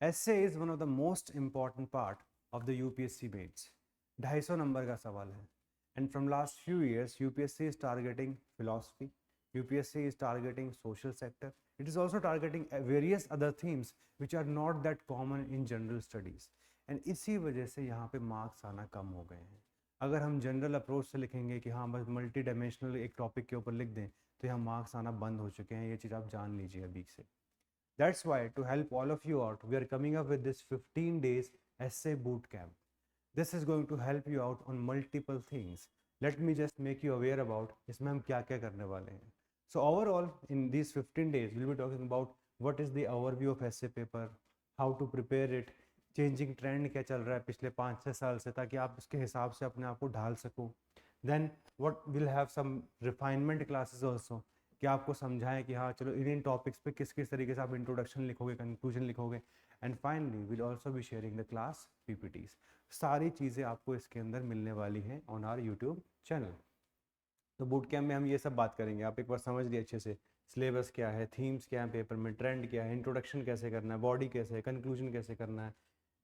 Essay is one of the most important part of the UPSC mains. 250 number का सवाल है. And from last few years, UPSC is targeting philosophy, UPSC is targeting social sector, it is also targeting various other themes which are not that common in general studies. And इसी वजह से यहाँ पे marks आना कम हो गए हैं. अगर हम जनरल अप्रोच से लिखेंगे कि हाँ बस मल्टी डायमेंशनल एक टॉपिक के ऊपर लिख दें तो यहाँ मार्क्स आना बंद हो चुके हैं. ये चीज़ आप जान लीजिए अभी से. That's why, to help all of you out, we are coming up with this 15 days essay boot camp. This is going to help you out on multiple things. Let me just make you aware about इसमें हम क्या क्या करने वाले हैं. So overall, in these 15 days, we'll be talking about what is the overview of essay paper, how to prepare it, changing trend क्या चल रहा है पिछले 5-6 साल से, ताकि आप उसके हिसाब से अपने आप को ढाल सको. Then what we'll have some refinement classes also, कि आपको समझाएं कि हाँ चलो इन टॉपिक्स पे किस किस तरीके से आप इंट्रोडक्शन लिखोगे, कंक्लूजन लिखोगे. And finally will also be sharing the class PPTs. सारी चीज़ें आपको इसके अंदर मिलने वाली हैं ऑन आवर यूट्यूब चैनल. तो बूट कैम्प में हम ये सब बात करेंगे. आप एक बार समझ लिए अच्छे से सिलेबस क्या है, थीम्स क्या है पेपर में, ट्रेंड क्या है, इंट्रोडक्शन कैसे करना है, बॉडी कैसे है, कंक्लूजन कैसे करना है.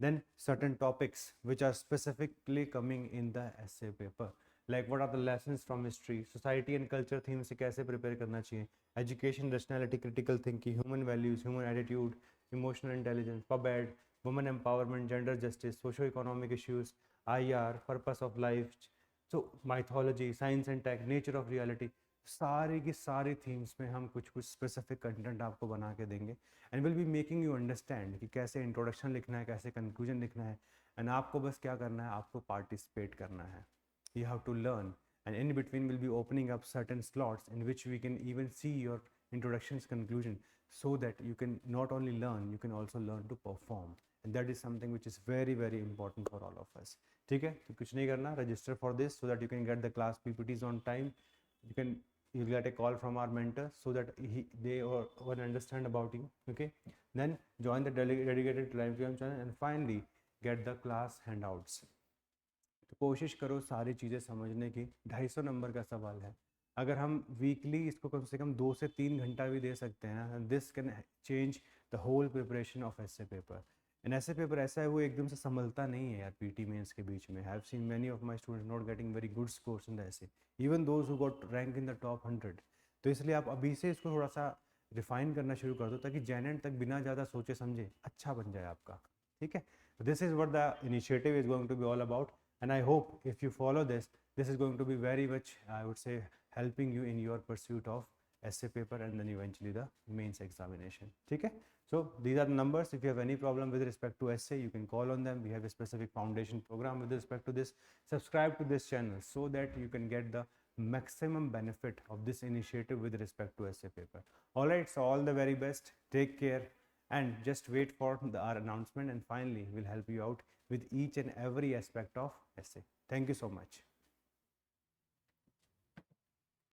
Then certain topics which are specifically coming in the essay paper, like what are the lessons from history, society and culture theme से कैसे प्रिपेयर करना चाहिए, education, rationality, critical thinking, human values, human attitude, emotional intelligence, पबेड, women empowerment, gender justice, socio economic issues, IR, purpose of life, तो mythology, science and tech, nature of reality. सारी की सारी themes में हम कुछ कुछ स्पेसिफिक कंटेंट आपको बना के देंगे. And will be making you understand कि कैसे इंट्रोडक्शन लिखना है, कैसे कंक्लूजन लिखना है. एंड आपको बस क्या करना है, आपको पार्टिसिपेट करना है. You have to learn, and in between we'll be opening up certain slots in which we can even see your introductions, conclusion, so that you can not only learn, you can also learn to perform. And that is something which is very very important for all of us. ठीक है, तो कुछ नहीं करना, register for this so that you can get the class PPTs on time. You'll get a call from our mentor so that they will understand about you. Okay, then join the dedicated Telegram channel and finally get the class handouts. तो कोशिश करो सारी चीज़ें समझने की. 250 number का सवाल है. अगर हम वीकली इसको कम से कम 2 से 3 घंटा भी दे सकते हैं, this can change the whole preparation of essay paper. And ऐसे पेपर ऐसा है वो एकदम से संभलता नहीं है यार पीटी मेंस के बीच में. Have seen many of my students not getting very good scores in the essay, even those who got rank in the top 100. तो इसलिए आप अभी से इसको थोड़ा सा रिफाइन करना शुरू कर दो ताकि जेन तक बिना ज़्यादा सोचे समझे अच्छा बन जाए आपका. ठीक है, this is what the initiative is going to be all about. And I hope if you follow this, this is going to be very much, I would say, helping you in your pursuit of essay paper and then eventually the mains examination. Okay, so these are the numbers. If you have any problem with respect to essay, you can call on them. We have a specific foundation program with respect to this. Subscribe to this channel so that you can get the maximum benefit of this initiative with respect to essay paper. All right, so all the very best. Take care. And just wait for our announcement, and finally we'll help you out with each and every aspect of essay. Thank you so much.